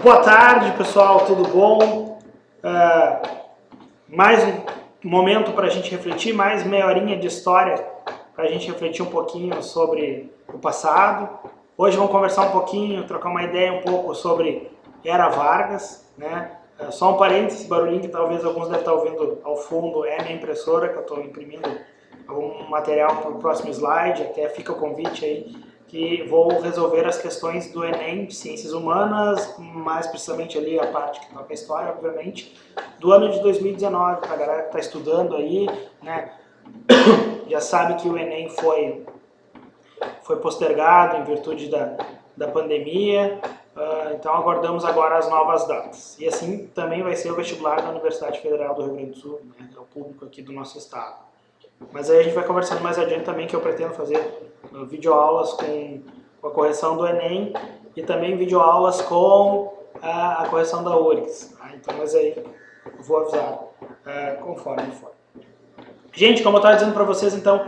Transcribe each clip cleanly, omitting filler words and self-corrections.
Boa tarde, pessoal, tudo bom? Mais um momento para a gente refletir, mais meia horinha de história para a gente refletir um pouquinho sobre o passado. Hoje vamos conversar um pouquinho, trocar uma ideia um pouco sobre Era Vargas, né? Só um parênteses, barulhinho que talvez alguns devem estar ouvindo ao fundo, é minha impressora, que eu estou imprimindo algum material para o próximo slide, até fica o convite aí, que vou resolver as questões do Enem de Ciências Humanas, mais precisamente ali a parte que toca a história, obviamente, do ano de 2019, para a galera que está estudando aí, né? Já sabe que o Enem foi postergado em virtude da pandemia, então aguardamos agora as novas datas. E assim também vai ser o vestibular da Universidade Federal do Rio Grande do Sul, né, que é o público aqui do nosso estado. Mas aí a gente vai conversando mais adiante também, que eu pretendo fazer videoaulas com a correção do Enem e também videoaulas com a correção da URGS. Então, mas aí eu vou avisar conforme for. Gente, como eu estava dizendo para vocês, então,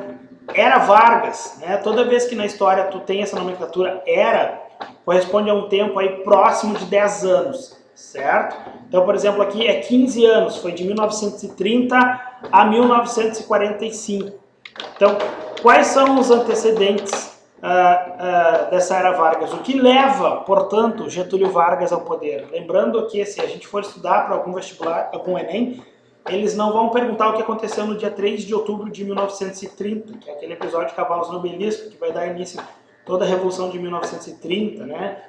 Era Vargas, né? Toda vez que na história tu tem essa nomenclatura era, corresponde a um tempo aí próximo de 10 anos, certo? Então, por exemplo, aqui é 15 anos, foi de 1930 a 1945. Então, quais são os antecedentes dessa Era Vargas? O que leva, portanto, Getúlio Vargas ao poder? Lembrando que se a gente for estudar para algum vestibular, algum Enem, eles não vão perguntar o que aconteceu no dia 3 de outubro de 1930, que é aquele episódio de Cavalos no Obelisco, que vai dar início a toda a Revolução de 1930, né?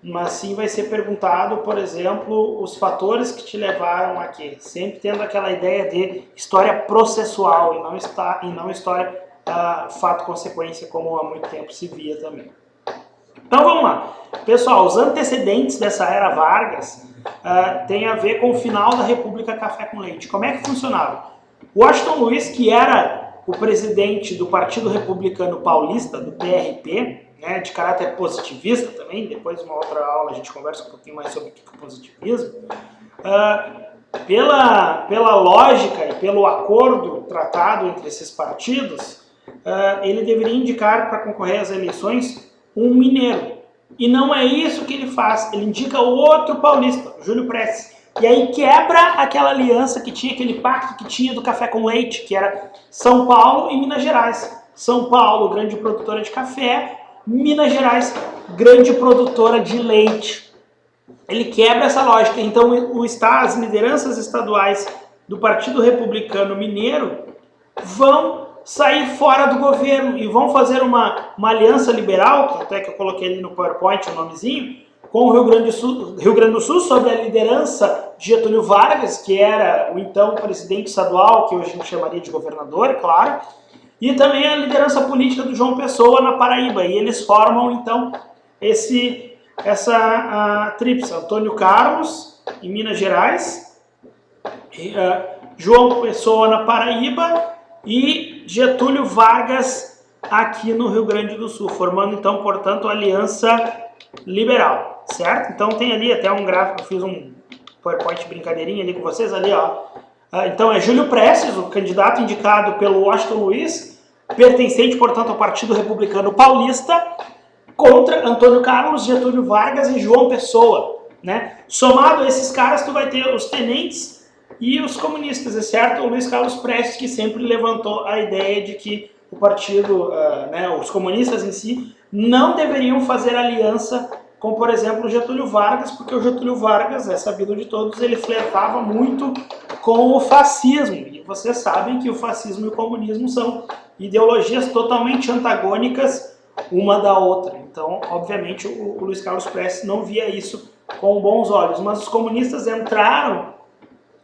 Mas sim vai ser perguntado, por exemplo, os fatores que te levaram aqui, sempre tendo aquela ideia de história processual e não história fato-consequência, como há muito tempo se via também. Então vamos lá. Pessoal, os antecedentes dessa Era Vargas tem a ver com o final da República Café com Leite. Como é que funcionava? Washington Luiz, que era o presidente do Partido Republicano Paulista, do PRP, né, de caráter positivista também, depois uma outra aula a gente conversa um pouquinho mais sobre o que é positivismo, pela lógica e pelo acordo tratado entre esses partidos, ele deveria indicar para concorrer às eleições um mineiro. E não é isso que ele faz, ele indica outro paulista, Júlio Prestes. E aí quebra aquela aliança que tinha, aquele pacto que tinha do café com leite, que era São Paulo e Minas Gerais. São Paulo, grande produtora de café, Minas Gerais, grande produtora de leite. Ele quebra essa lógica. Então as lideranças estaduais do Partido Republicano Mineiro vão sair fora do governo e vão fazer uma aliança liberal, que até que eu coloquei ali no PowerPoint o nomezinho, com o Rio Grande do Sul, sob a liderança de Getúlio Vargas, que era o então presidente estadual, que hoje a gente chamaria de governador, claro, e também a liderança política do João Pessoa na Paraíba. E eles formam então essa tríplice: Antônio Carlos em Minas Gerais, João Pessoa na Paraíba e Getúlio Vargas aqui no Rio Grande do Sul, formando então, portanto, a Aliança Liberal, certo? Então tem ali até um gráfico, eu fiz um PowerPoint brincadeirinha ali com vocês, ali ó. Então é Júlio Prestes, o candidato indicado pelo Washington Luiz, pertencente, portanto, ao Partido Republicano Paulista, contra Antônio Carlos, Getúlio Vargas e João Pessoa, né? Somado a esses caras, tu vai ter os tenentes e os comunistas, exceto o Luiz Carlos Prestes, que sempre levantou a ideia de que o partido, os comunistas em si, não deveriam fazer aliança com, por exemplo, o Getúlio Vargas, porque o Getúlio Vargas, é sabido de todos, ele flertava muito com o fascismo. E vocês sabem que o fascismo e o comunismo são ideologias totalmente antagônicas uma da outra. Então, obviamente, o Luiz Carlos Prestes não via isso com bons olhos. Mas os comunistas entraram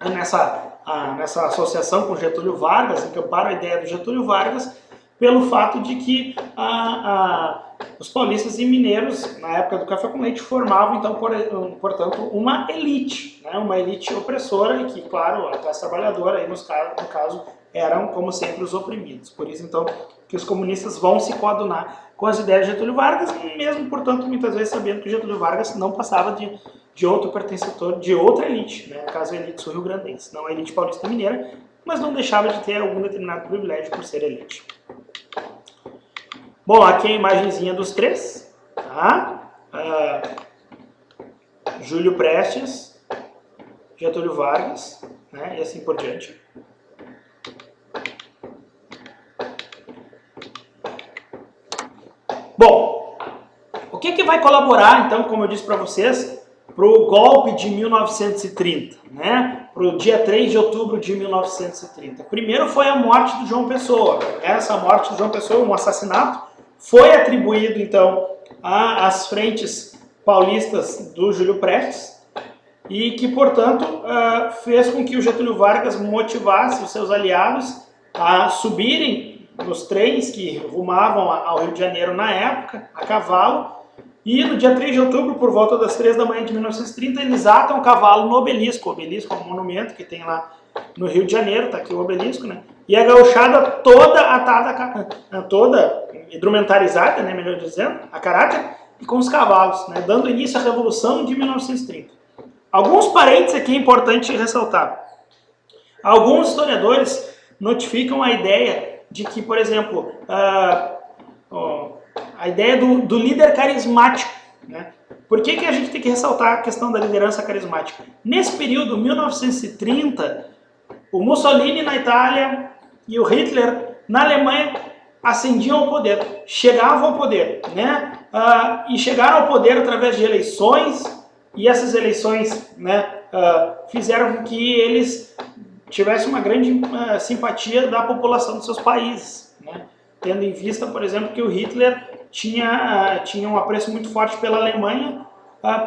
nessa associação com Getúlio Vargas, encamparam a ideia do Getúlio Vargas, pelo fato de que os paulistas e mineiros, na época do café com leite, formavam, então, portanto, uma elite, né? Uma elite opressora, e que, claro, a classe trabalhadora, aí, no caso, eram, como sempre, os oprimidos. Por isso, então, que os comunistas vão se coadunar com as ideias de Getúlio Vargas, mesmo, portanto, muitas vezes sabendo que Getúlio Vargas não passava de outro pertencedor, de outra elite, né? No caso, a elite sul-rio-grandense, não a elite paulista mineira, mas não deixava de ter algum determinado privilégio por ser elite. Bom, aqui a imagenzinha dos três, tá? Júlio Prestes, Getúlio Vargas, né, e assim por diante. Bom, o que vai colaborar, então, como eu disse para vocês, para o golpe de 1930, né? Para o dia 3 de outubro de 1930? Primeiro foi a morte do João Pessoa. Essa morte do João Pessoa, um assassinato, foi atribuído, então, às frentes paulistas do Júlio Prestes e que, portanto, fez com que o Getúlio Vargas motivasse os seus aliados a subirem nos trens que rumavam ao Rio de Janeiro na época, a cavalo. E no dia 3 de outubro, por volta das 3 da manhã de 1930, eles atam o cavalo no obelisco. O obelisco é um monumento que tem lá no Rio de Janeiro, tá aqui o obelisco, né? E a gauchada toda atada, toda instrumentarizada, né, melhor dizendo, a caráter, e com os cavalos, né, dando início à Revolução de 1930. Alguns parênteses aqui é importante ressaltar. Alguns historiadores notificam a ideia de que, por exemplo, a ideia do líder carismático, né? Por que a gente tem que ressaltar a questão da liderança carismática? Nesse período, 1930, o Mussolini na Itália e o Hitler na Alemanha ascendiam ao poder, chegavam ao poder, né? E chegaram ao poder através de eleições, e essas eleições, né, fizeram com que eles tivessem uma grande simpatia da população dos seus países, né? Tendo em vista, por exemplo, que o Hitler tinha um apreço muito forte pela Alemanha,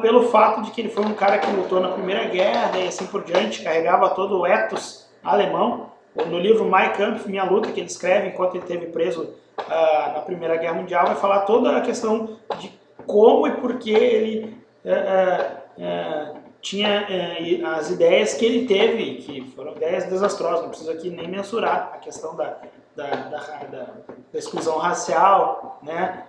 pelo fato de que ele foi um cara que lutou na Primeira Guerra e assim por diante, carregava todo o ethos alemão. No livro Mein Kampf, Minha Luta, que ele escreve enquanto ele esteve preso na Primeira Guerra Mundial, vai falar toda a questão de como e por que ele tinha as ideias que ele teve, que foram ideias desastrosas. Não preciso aqui nem mensurar a questão da exclusão racial, né?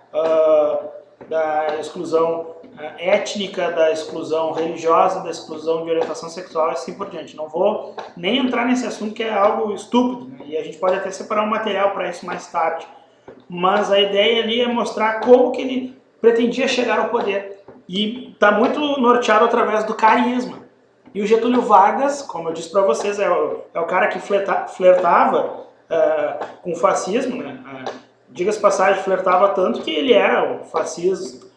Da exclusão étnica, da exclusão religiosa, da exclusão de orientação sexual e assim por diante. Não vou nem entrar nesse assunto, que é algo estúpido, né? E a gente pode até separar um material para isso mais tarde. Mas a ideia ali é mostrar como que ele pretendia chegar ao poder. E está muito norteado através do carisma. E o Getúlio Vargas, como eu disse para vocês, é o cara que flertava com o fascismo, né? Diga-se passagem, flertava tanto que ele era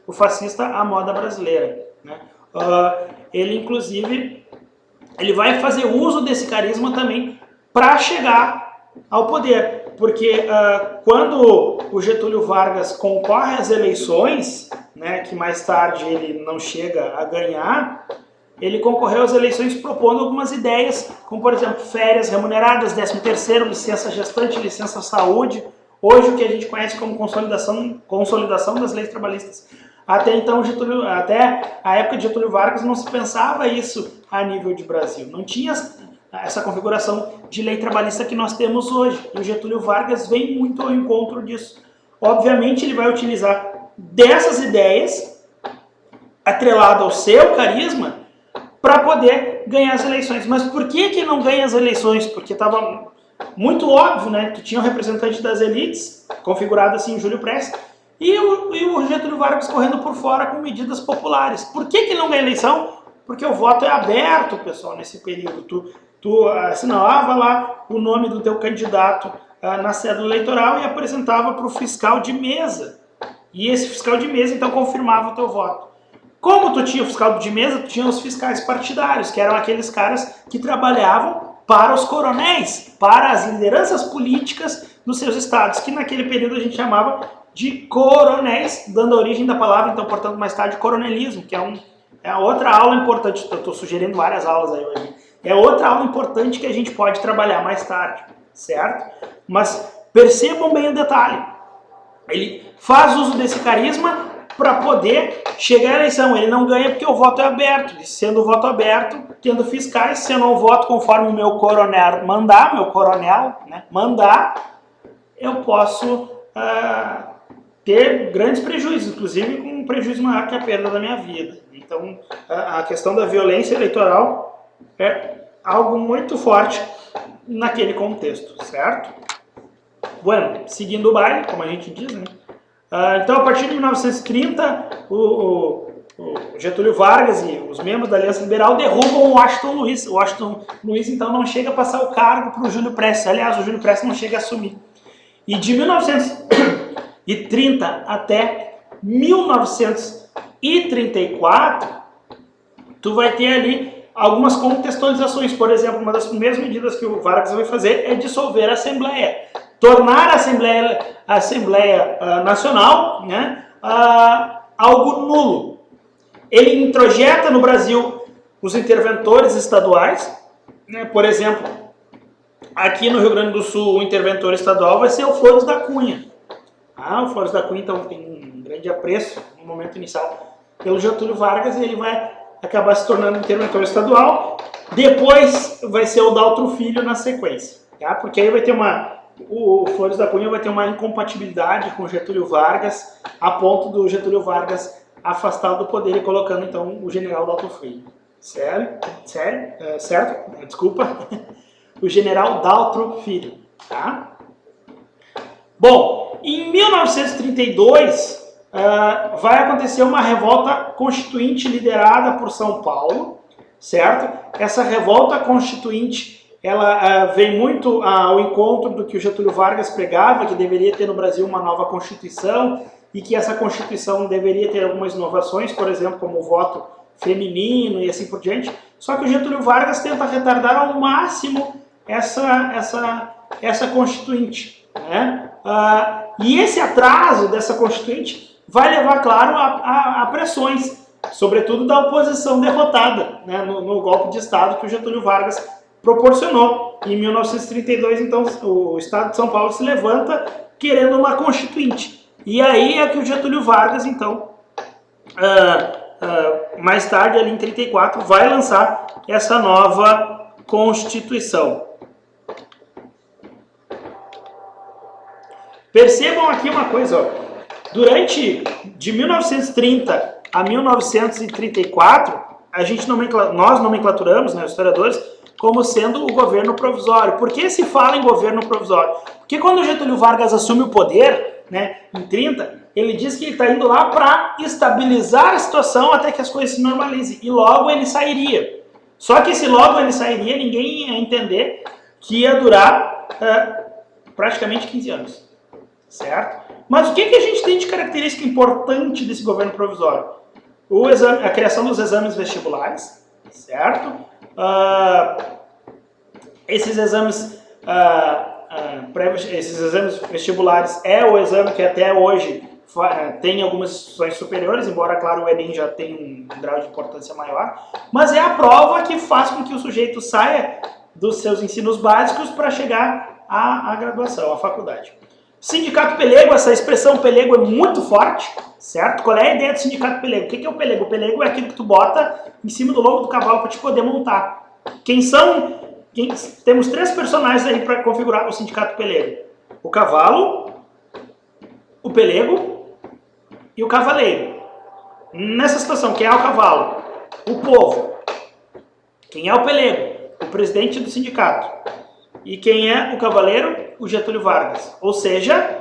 o fascista à moda brasileira, né? Ele, inclusive, ele vai fazer uso desse carisma também para chegar ao poder, porque quando o Getúlio Vargas concorre às eleições, né, que mais tarde ele não chega a ganhar, ele concorreu às eleições propondo algumas ideias, como, por exemplo, férias remuneradas, 13º, licença gestante, licença saúde, hoje o que a gente conhece como consolidação das leis trabalhistas. Até então, até a época de Getúlio Vargas, não se pensava isso a nível de Brasil. Não tinha essa configuração de lei trabalhista que nós temos hoje. E o Getúlio Vargas vem muito ao encontro disso. Obviamente, ele vai utilizar dessas ideias, atrelado ao seu carisma, para poder ganhar as eleições. Mas por que não ganha as eleições? Porque estava muito óbvio, né, que tinha um representante das elites, configurado assim, Júlio Prestes, e o Getúlio Vargas correndo por fora com medidas populares. Por que não ganha eleição? Porque o voto é aberto, pessoal, nesse período. Tu assinalava lá o nome do teu candidato na cédula eleitoral e apresentava para o fiscal de mesa. E esse fiscal de mesa, então, confirmava o teu voto. Como tu tinha o fiscal de mesa, tu tinha os fiscais partidários, que eram aqueles caras que trabalhavam para os coronéis, para as lideranças políticas dos seus estados, que naquele período a gente chamava de coronéis, dando a origem da palavra, então, portanto, mais tarde, coronelismo, que é outra aula importante. Eu estou sugerindo várias aulas aí hoje. É outra aula importante que a gente pode trabalhar mais tarde, certo? Mas percebam bem o detalhe. Ele faz uso desse carisma para poder chegar à eleição. Ele não ganha porque o voto é aberto. E sendo o voto aberto, tendo fiscais, se eu não voto conforme o meu coronel mandar, né, eu posso ter grandes prejuízos, inclusive com um prejuízo maior que a perda da minha vida. Então, a questão da violência eleitoral é algo muito forte naquele contexto, certo? Bueno, seguindo o baile, como a gente diz, né? Então, a partir de 1930, o Getúlio Vargas e os membros da Aliança Liberal derrubam o Washington Luiz. O Washington Luiz, então, não chega a passar o cargo para o Júlio Prestes. Aliás, o Júlio Prestes não chega a assumir. E de 1930 até 1934, tu vai ter ali algumas contextualizações. Por exemplo, uma das primeiras medidas que o Vargas vai fazer é dissolver a Assembleia. Tornar a Assembleia Nacional, né, algo nulo. Ele introjeta no Brasil os interventores estaduais, né? Por exemplo, aqui no Rio Grande do Sul o interventor estadual vai ser o Flores da Cunha. O Flores da Cunha então tem um grande apreço no momento inicial pelo Getúlio Vargas e ele vai acabar se tornando interventor estadual. Depois vai ser o Daltro Filho na sequência, tá? Porque aí vai ter o Flores da Cunha vai ter uma incompatibilidade com o Getúlio Vargas, a ponto do Getúlio Vargas afastado do poder e colocando então o general Daltro Filho. Certo? Desculpa. O general Daltro Filho, tá? Bom, em 1932 vai acontecer uma revolta constituinte liderada por São Paulo, certo? Essa revolta constituinte ela vem muito ao encontro do que o Getúlio Vargas pregava, que deveria ter no Brasil uma nova Constituição e que essa Constituição deveria ter algumas inovações, por exemplo, como o voto feminino e assim por diante. Só que o Getúlio Vargas tenta retardar ao máximo essa Constituinte, né? E esse atraso dessa Constituinte vai levar, claro, a pressões, sobretudo da oposição derrotada, né, no golpe de Estado que o Getúlio Vargas proporcionou. Em 1932, então, o Estado de São Paulo se levanta querendo uma Constituinte. E aí é que o Getúlio Vargas, então, mais tarde, ali em 1934, vai lançar essa nova Constituição. Percebam aqui uma coisa, ó. De 1930 a 1934, nós nomenclaturamos, né, os historiadores, como sendo o governo provisório. Por que se fala em governo provisório? Porque quando o Getúlio Vargas assume o poder, né, em 30, ele diz que ele está indo lá para estabilizar a situação até que as coisas se normalizem. E logo ele sairia. Só que esse logo ele sairia, ninguém ia entender que ia durar praticamente 15 anos. Certo? Mas o que a gente tem de característica importante desse governo provisório? A criação dos exames vestibulares, certo? Esses exames vestibulares é o exame que até hoje tem algumas instituições superiores, embora, claro, o Enem já tenha um grau de importância maior, mas é a prova que faz com que o sujeito saia dos seus ensinos básicos para chegar à graduação, à faculdade. Sindicato pelego, essa expressão pelego é muito forte, certo? Qual é a ideia do sindicato pelego? O que é o pelego? O pelego é aquilo que tu bota em cima do lombo do cavalo para te poder montar. Temos 3 personagens aí para configurar o sindicato pelego. O cavalo, o pelego e o cavaleiro. Nessa situação, quem é o cavalo? O povo. Quem é o pelego? O presidente do sindicato. E quem é o cavaleiro? O Getúlio Vargas. Ou seja,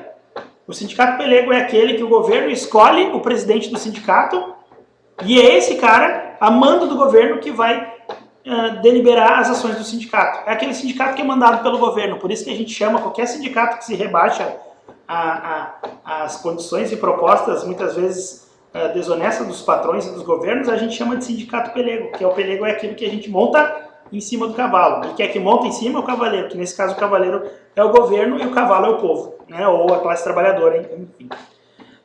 o sindicato pelego é aquele que o governo escolhe o presidente do sindicato e é esse cara, a mando do governo, que vai deliberar as ações do sindicato. É aquele sindicato que é mandado pelo governo. Por isso que a gente chama qualquer sindicato que se rebaixa as condições e propostas, muitas vezes desonestas dos patrões e dos governos, a gente chama de sindicato pelego, que o pelego é aquilo que a gente monta em cima do cavalo. E quem é que monta em cima é o cavaleiro, que nesse caso o cavaleiro é o governo e o cavalo é o povo, né? Ou a classe trabalhadora, enfim.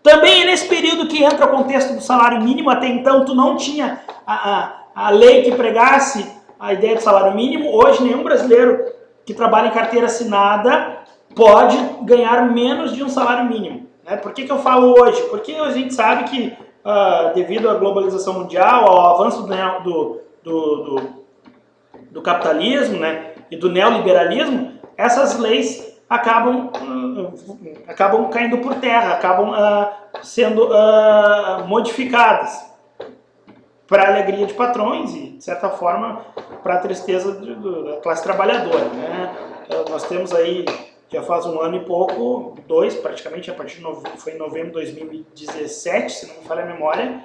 Também é nesse período que entra o contexto do salário mínimo. Até então tu não tinha a lei que pregasse a ideia de salário mínimo. Hoje nenhum brasileiro que trabalha em carteira assinada pode ganhar menos de um salário mínimo, né? Por que eu falo hoje? Porque a gente sabe que devido à globalização mundial, ao avanço do capitalismo, né, e do neoliberalismo, essas leis acabam caindo por terra, acabam sendo modificadas para a alegria de patrões e, de certa forma, para a tristeza da classe trabalhadora, né? Nós temos aí já faz um ano e pouco, 2 praticamente, a partir de foi em novembro de 2017, se não me falha a memória,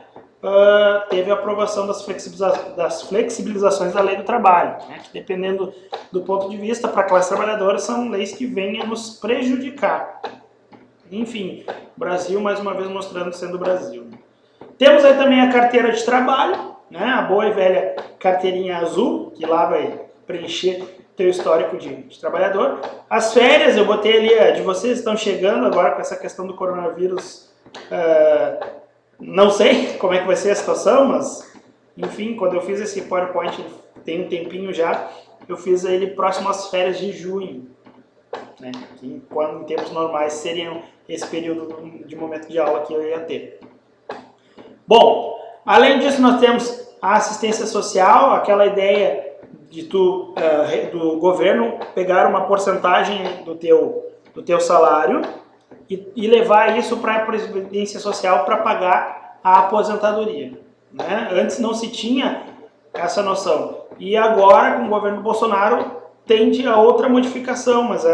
teve a aprovação das flexibilizações da lei do trabalho, né, que dependendo do ponto de vista, para a classe trabalhadora, são leis que vêm a nos prejudicar. Enfim, Brasil mais uma vez mostrando sendo o Brasil. Temos aí também a carteira de trabalho, né, a boa e velha carteirinha azul, que lá vai preencher teu histórico de trabalhador. As férias, eu botei ali, de vocês estão chegando agora com essa questão do coronavírus, não sei como é que vai ser a situação, mas, enfim, quando eu fiz esse PowerPoint, tem um tempinho já, eu fiz ele próximo às férias de junho, né, que quando em tempos normais seriam esse período de momento de aula que eu ia ter. Bom, além disso nós temos a assistência social, aquela ideia do governo pegar uma porcentagem do teu salário e levar isso para a Previdência Social para pagar a aposentadoria, né? Antes não se tinha essa noção. E agora, com o governo Bolsonaro, tende a outra modificação, mas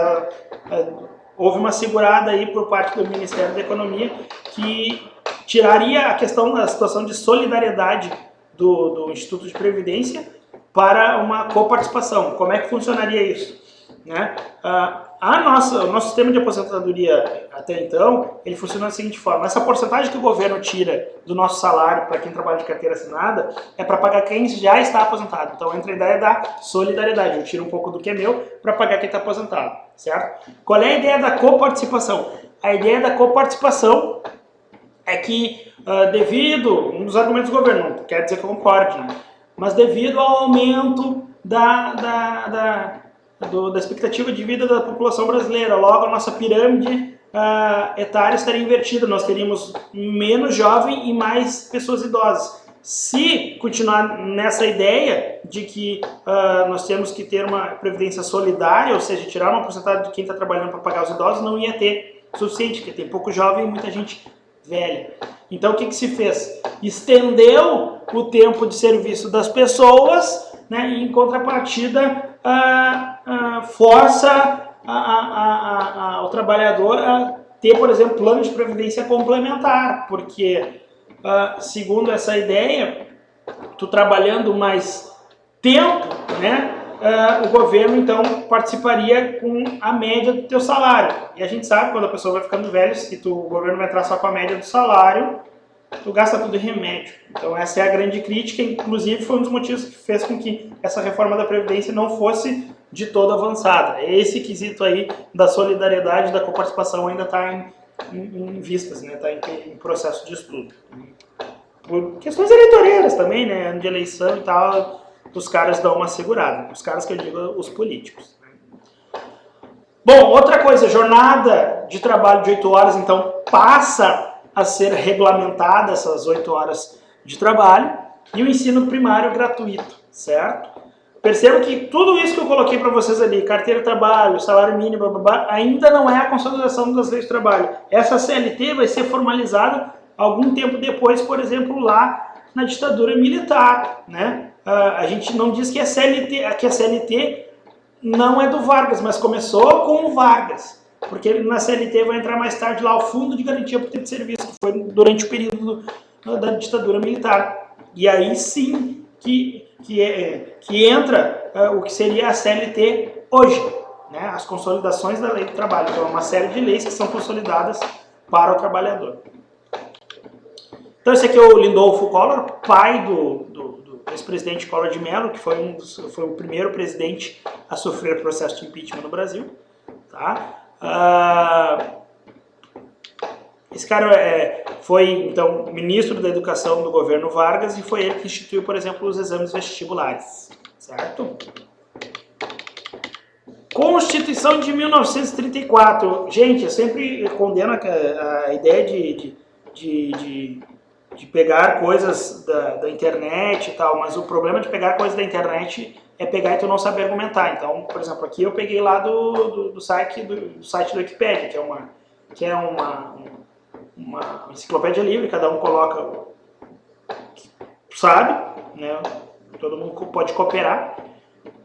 houve uma segurada aí por parte do Ministério da Economia que tiraria a questão da situação de solidariedade do Instituto de Previdência para uma coparticipação. Como é que funcionaria isso? Né? O nosso sistema de aposentadoria até então, ele funciona da seguinte forma: essa porcentagem que o governo tira do nosso salário para quem trabalha de carteira assinada é para pagar quem já está aposentado. Então entra a ideia da solidariedade, eu tiro um pouco do que é meu para pagar quem está aposentado, certo? Qual é a ideia da coparticipação? A ideia da coparticipação é que devido, um dos argumentos do governo, não quer dizer que eu concorde, né? Mas devido ao aumento da expectativa de vida da população brasileira, logo a nossa pirâmide etária estaria invertida, nós teríamos menos jovem e mais pessoas idosas. Se continuar nessa ideia de que nós temos que ter uma previdência solidária, ou seja, tirar uma porcentagem de quem está trabalhando para pagar os idosos, não ia ter suficiente, porque tem pouco jovem e muita gente velha. Então o que se fez? Estendeu o tempo de serviço das pessoas, né, e em contrapartida força o trabalhador a ter, por exemplo, plano de previdência complementar, porque segundo essa ideia, tu trabalhando mais tempo, né, o governo então participaria com a média do teu salário. E a gente sabe, quando a pessoa vai ficando velha, se o governo vai entrar só com a média do salário, tu gasta tudo em remédio. Então essa é a grande crítica, inclusive foi um dos motivos que fez com que essa reforma da Previdência não fosse de todo avançada. Esse quesito aí da solidariedade, da coparticipação ainda está em vistas, né? Está em processo de estudo. Por questões eleitoreiras também, né? Ano de eleição e tal, os caras dão uma segurada. Os caras que eu digo, os políticos. Bom, outra coisa, jornada de trabalho de 8 horas, então, passa a ser regulamentada essas 8 horas de trabalho, e o ensino primário gratuito, certo? Perceba que tudo isso que eu coloquei para vocês ali, carteira de trabalho, salário mínimo, blá, blá, blá, ainda não é a consolidação das leis de trabalho. Essa CLT vai ser formalizada algum tempo depois, por exemplo, lá na ditadura militar, né? A gente não diz que a CLT não é do Vargas, mas começou com o Vargas, porque na CLT vai entrar mais tarde lá o Fundo de Garantia por Tempo de Serviço, que foi durante o período da ditadura militar. E aí sim que entra o que seria a CLT hoje, né? As consolidações da lei do trabalho. Então é uma série de leis que são consolidadas para o trabalhador. Então esse aqui é o Lindolfo Collor, pai do ex-presidente Collor de Mello, que foi o primeiro presidente a sofrer processo de impeachment no Brasil. Tá? Esse cara foi, então, ministro da Educação do governo Vargas e foi ele que instituiu, por exemplo, os exames vestibulares. Certo? Constituição de 1934. Gente, eu sempre condeno a ideia de pegar coisas da internet e tal, mas o problema de pegar coisas da internet é pegar e tu não saber argumentar. Então, por exemplo, aqui eu peguei lá do site do Wikipedia, que é uma enciclopédia livre, cada um coloca o que sabe, né? Todo mundo pode cooperar,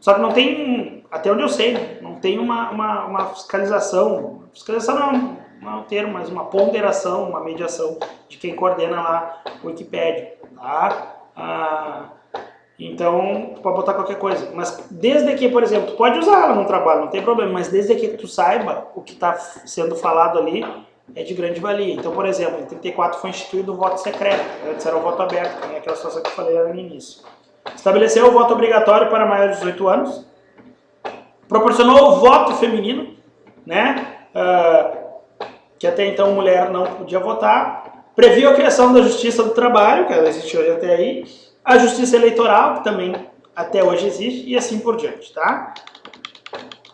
só que não tem até onde eu sei, né, não tem uma fiscalização. Fiscalização não é um termo, mas uma ponderação, uma mediação de quem coordena lá o Wikipédia. Tá? Então, tu pode botar qualquer coisa. Mas desde que, por exemplo, tu pode usar ela no trabalho, não tem problema, mas desde que tu saiba o que está sendo falado ali, é de grande valia. Então, por exemplo, em 34 foi instituído o voto secreto, antes era o voto aberto, que é aquela situação que eu falei no início. Estabeleceu o voto obrigatório para maiores de 18 anos, proporcionou o voto feminino, né, que até então mulher não podia votar, previu a criação da Justiça do Trabalho, que ela existe hoje até aí, a Justiça Eleitoral, que também até hoje existe, e assim por diante, tá?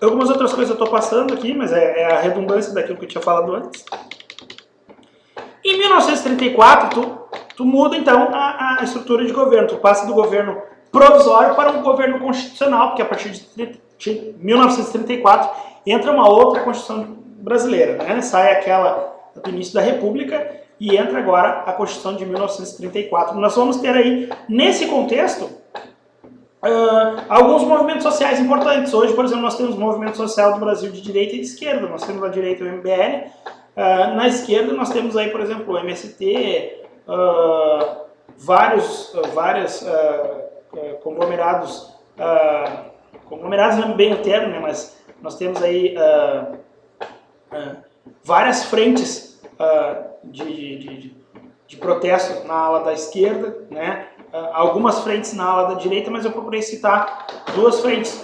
Algumas outras coisas eu estou passando aqui, mas é a redundância daquilo que eu tinha falado antes. Em 1934, tu muda então a estrutura de governo, tu passa do governo provisório para um governo constitucional, porque a partir de 1934 entra uma outra Constituição brasileira, né? Sai aquela do início da República e entra agora a Constituição de 1934. Nós vamos ter aí, nesse contexto, alguns movimentos sociais importantes. Hoje, por exemplo, nós temos o movimento social do Brasil de direita e de esquerda. Nós temos na direita o MBL, na esquerda nós temos aí, por exemplo, o MST, vários conglomerados, conglomerados não é bem o termo, né, mas nós temos aí várias frentes de protesto na ala da esquerda, né? Algumas frentes na ala da direita, mas eu procurei citar duas frentes.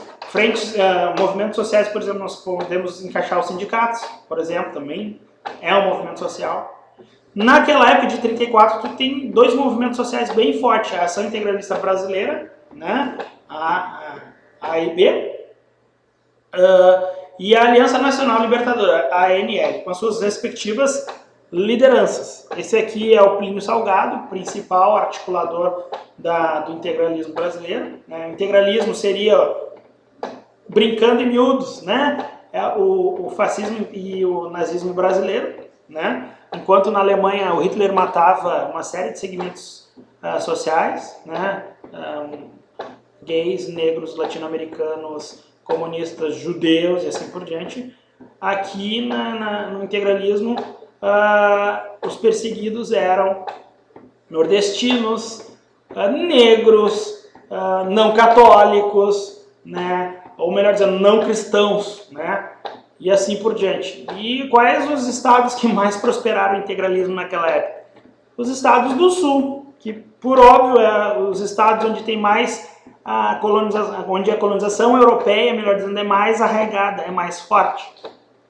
Movimentos sociais, por exemplo, nós podemos encaixar os sindicatos, por exemplo, também é um movimento social. Naquela época de 34, tu tem dois movimentos sociais bem fortes, a Ação Integralista Brasileira, né? A AIB, e a Aliança Nacional Libertadora, a ANL, com as suas respectivas lideranças. Esse aqui é o Plínio Salgado, principal articulador do integralismo brasileiro, né? O integralismo seria, brincando em miúdos, né? O fascismo e o nazismo brasileiro, né? Enquanto na Alemanha o Hitler matava uma série de segmentos sociais, né? Gays, negros, latino-americanos, comunistas, judeus e assim por diante. Aqui no integralismo, os perseguidos eram nordestinos, negros, não católicos, né? Ou melhor dizendo, não cristãos, né? E assim por diante. E quais os estados que mais prosperaram o integralismo naquela época? Os estados do sul, que por óbvio os estados onde tem mais onde a colonização europeia, melhor dizendo, é mais arraigada, é mais forte.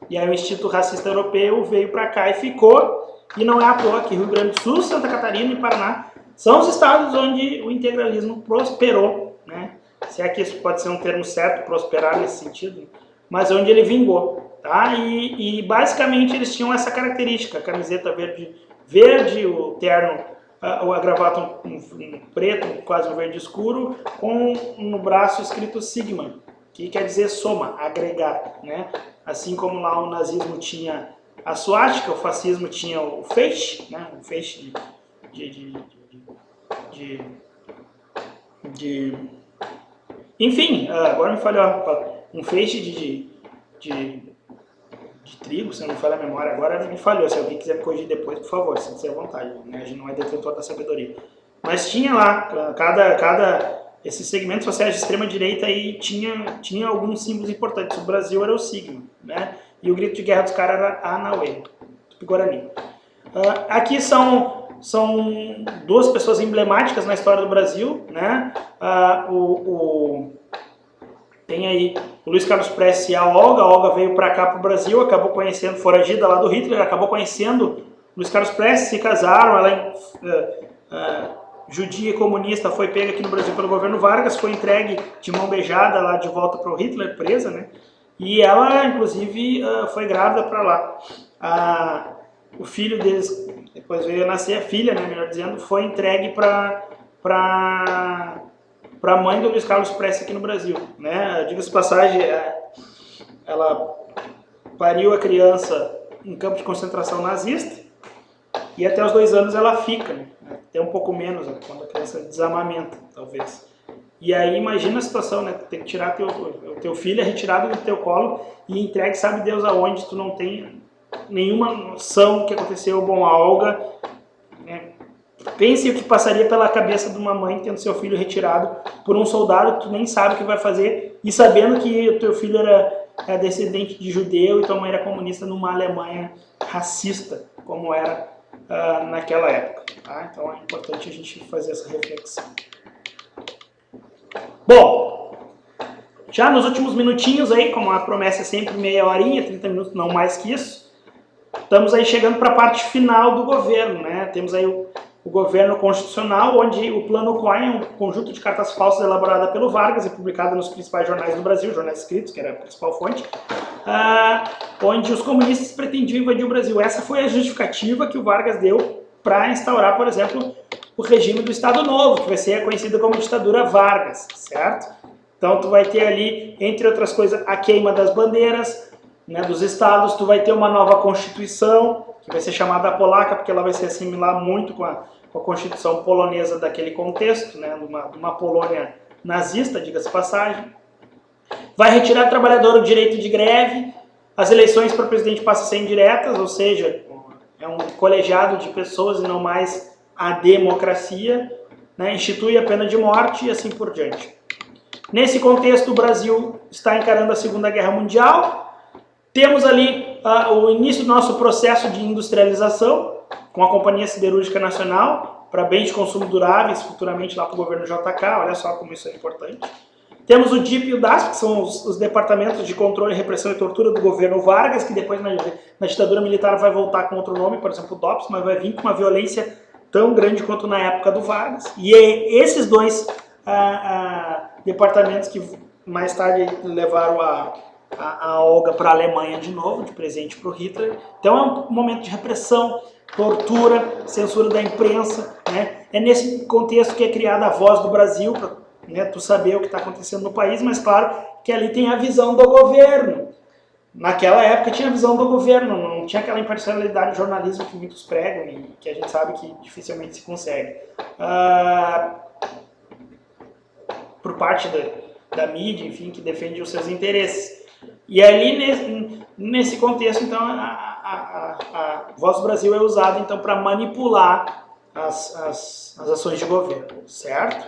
E aí o Instituto Racista Europeu veio para cá e ficou, e não é à toa que Rio Grande do Sul, Santa Catarina e Paraná são os estados onde o integralismo prosperou, né? Se é que isso pode ser um termo certo, prosperar nesse sentido, mas onde ele vingou, tá? E basicamente eles tinham essa característica, a camiseta verde, o terno, a gravata um preto, quase um verde escuro, com no braço escrito Sigma, que quer dizer soma, agregar, né? Assim como lá o nazismo tinha a suástica, o fascismo tinha o feixe, né? Um feixe enfim, agora me falhou, um feixe de trigo, se não me falha a memória, agora me falhou. Se alguém quiser me corrigir depois, por favor, sinta-se à vontade, né? A gente não é detentor da sabedoria. Mas tinha lá, esses segmentos sociais de extrema-direita aí tinha alguns símbolos importantes. O Brasil era o signo, né? E o grito de guerra dos caras era Anauê, Tupi-Guarani. Aqui são duas pessoas emblemáticas na história do Brasil, né? Tem aí o Luiz Carlos Prestes e a Olga veio para cá para o Brasil, acabou conhecendo, foragida lá do Hitler, acabou conhecendo Luiz Carlos Prestes, se casaram, ela judia e comunista, foi pega aqui no Brasil pelo governo Vargas, foi entregue de mão beijada lá de volta para o Hitler, presa, né? E ela, inclusive, foi grávida para lá. O filho deles, depois veio a nascer, a filha, né, melhor dizendo, foi entregue para a mãe do Luiz Carlos Prestes aqui no Brasil, né? Diga-se de passagem, ela pariu a criança em campo de concentração nazista e até os 2 anos ela fica, né? Até um pouco menos, quando a criança desamamenta, talvez. E aí imagina a situação, né? Ter que tirar o teu filho é retirado do teu colo e entregue, sabe Deus aonde, tu não tem nenhuma noção do que aconteceu. Bom, a Olga, né? Pense o que passaria pela cabeça de uma mãe tendo seu filho retirado por um soldado, tu nem sabe o que vai fazer, e sabendo que o teu filho era descendente de judeu e tua mãe era comunista numa Alemanha racista, como era naquela época. Tá? Então é importante a gente fazer essa reflexão. Bom, já nos últimos minutinhos aí, como a promessa é sempre meia horinha, 30 minutos, não mais que isso, estamos aí chegando para a parte final do governo, né? Temos aí o governo constitucional, onde o Plano Cohen é um conjunto de cartas falsas elaborada pelo Vargas e publicada nos principais jornais do Brasil, jornais escritos, que era a principal fonte, onde os comunistas pretendiam invadir o Brasil. Essa foi a justificativa que o Vargas deu para instaurar, por exemplo, o regime do Estado Novo, que vai ser conhecido como ditadura Vargas, certo? Então tu vai ter ali, entre outras coisas, a queima das bandeiras, né, dos estados, tu vai ter uma nova Constituição, que vai ser chamada polaca, porque ela vai se assimilar muito com a Constituição polonesa daquele contexto, né, de uma Polônia nazista, diga-se passagem. Vai retirar do trabalhador o direito de greve, as eleições para presidente passam a ser indiretas, ou seja, é um colegiado de pessoas e não mais a democracia, né, institui a pena de morte e assim por diante. Nesse contexto, o Brasil está encarando a Segunda Guerra Mundial. Temos ali o início do nosso processo de industrialização, com a Companhia Siderúrgica Nacional, para bens de consumo duráveis, futuramente lá para o governo JK, olha só como isso é importante. Temos o DIP e o DASP, que são os departamentos de controle, repressão e tortura do governo Vargas, que depois na ditadura militar vai voltar com outro nome, por exemplo o DOPS, mas vai vir com uma violência tão grande quanto na época do Vargas. E esses dois departamentos que mais tarde levaram a Olga para a Alemanha de novo, de presente para o Hitler. Então é um momento de repressão, tortura, censura da imprensa, né? É nesse contexto que é criada a Voz do Brasil, para, né, tu saber o que está acontecendo no país, mas claro que ali tem a visão do governo. Naquela época tinha a visão do governo, não tinha aquela imparcialidade de jornalismo que muitos pregam e que a gente sabe que dificilmente se consegue. Por parte da mídia, enfim, que defende os seus interesses. E ali, nesse contexto, então, a Voz do Brasil é usada então, para manipular as ações de governo, certo?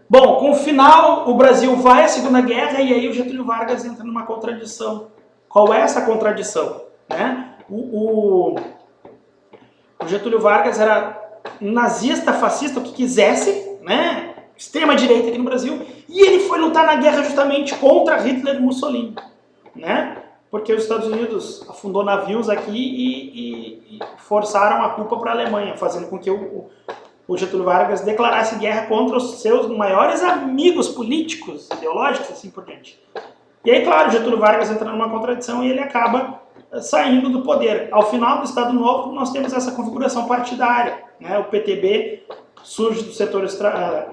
Bom, com o final, o Brasil vai à Segunda Guerra e aí o Getúlio Vargas entra numa contradição. Qual é essa contradição? Né? O Getúlio Vargas era nazista, fascista, o que quisesse, né? Extrema-direita aqui no Brasil, e ele foi lutar na guerra justamente contra Hitler e Mussolini, né? Porque os Estados Unidos afundou navios aqui e forçaram a culpa para a Alemanha, fazendo com que o Getúlio Vargas declarasse guerra contra os seus maiores amigos políticos, ideológicos, assim por diante. E aí, claro, Getúlio Vargas entra numa contradição e ele acaba saindo do poder. Ao final do Estado Novo, nós temos essa configuração partidária, né? O PTB surge dos setores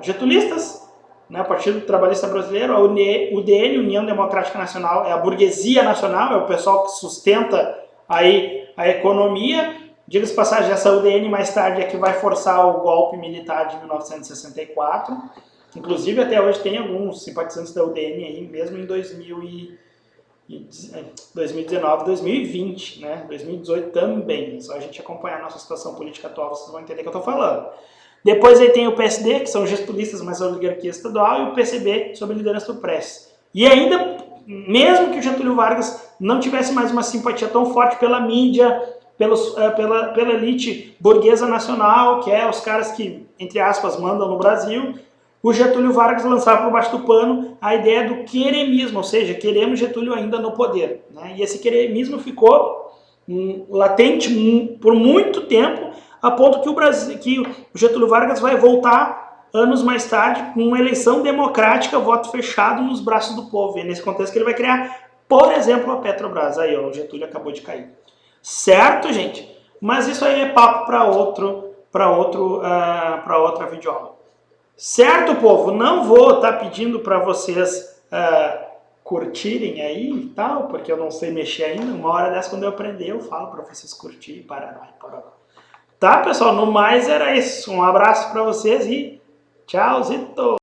getulistas, né, o Partido Trabalhista Brasileiro, a UDN, União Democrática Nacional, é a burguesia nacional, é o pessoal que sustenta aí a economia. Diga-se passagem, essa UDN mais tarde é que vai forçar o golpe militar de 1964. Inclusive, até hoje tem alguns simpatizantes da UDN aí, mesmo em 2019, 2020, né? 2018 também. É só a gente acompanhar a nossa situação política atual, vocês vão entender o que eu estou falando. Depois aí tem o PSD, que são gestulistas, mas a oligarquia estadual, e o PCB, sob a liderança do Prestes. E ainda, mesmo que o Getúlio Vargas não tivesse mais uma simpatia tão forte pela mídia, pela elite burguesa nacional, que é os caras que, entre aspas, mandam no Brasil, o Getúlio Vargas lançava por baixo do pano a ideia do queremismo, ou seja, queremos Getúlio ainda no poder, né? E esse queremismo ficou latente por muito tempo, a ponto que o Getúlio Vargas vai voltar anos mais tarde com uma eleição democrática, voto fechado nos braços do povo. E é nesse contexto que ele vai criar, por exemplo, a Petrobras. Aí, ó, o Getúlio acabou de cair. Certo, gente? Mas isso aí é papo para outra videoaula. Certo, povo? Não vou estar pedindo para vocês curtirem aí e tal, porque eu não sei mexer ainda. Uma hora dessa, quando eu aprender, eu falo para vocês curtirem, parará. Tá, pessoal? No mais era isso. Um abraço para vocês e Tchau, Zito!